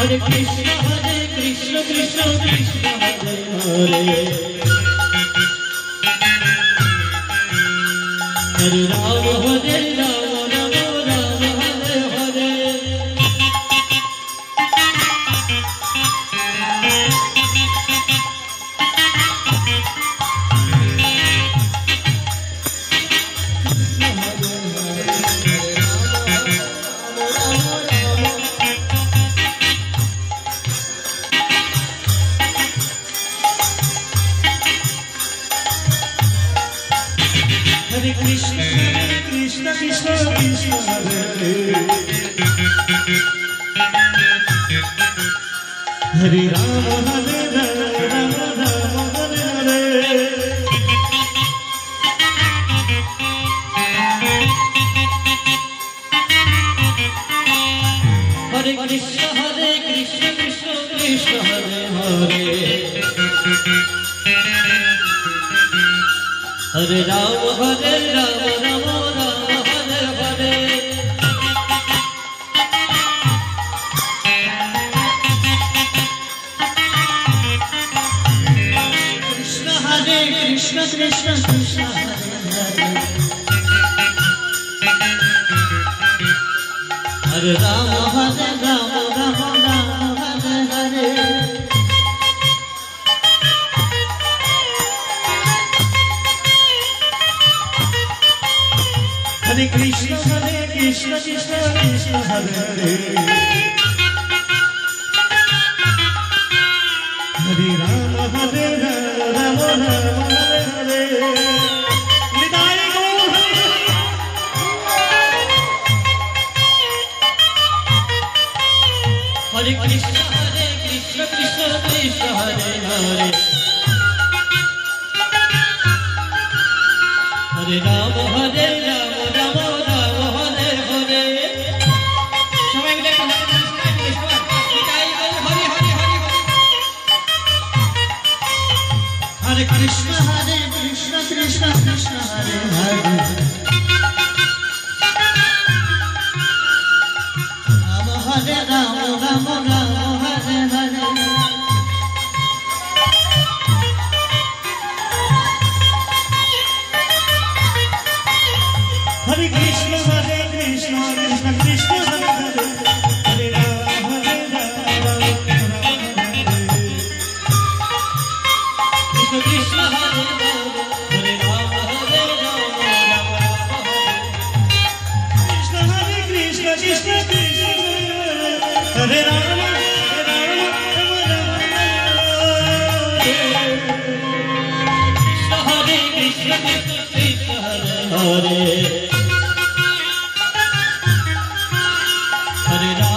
Hare Krishna Krishna Krishna Hare Hare Hare Rama Rama Rama Hare Hare Hare Krishna Krishna Krishna Hare Hare Rama Rama Rama Hare Hare Krishna Krishna Krishna Hare Hare Hare Rama Rama Rama Hare Hare Krishna Krishna Krishna Hare Hare Hare Rama Rama Rama Hare Hare Hare Krishna Krishna Krishna Hare Hare Hare Rama Rama Hare Hare Nidai Gaur Hare Krishna Krishna Krishna Hare Hare Hare Rama Rama Rama Hare Hare সবাই মিলে একটু হাতে তালি সবাই নিতাই গৌর হরি হরি হরি হরে Krishna Krishna Krishna Hare Hare Ram Ram Ram Hare Hare Hare Krishna Krishna Krishna Hare Hare Hare Rama Rama Krishna Krishna Hare Hare Hare Rama Krishna Krishna Krishna Hare Rama Krishna Krishna Hare Hare Hare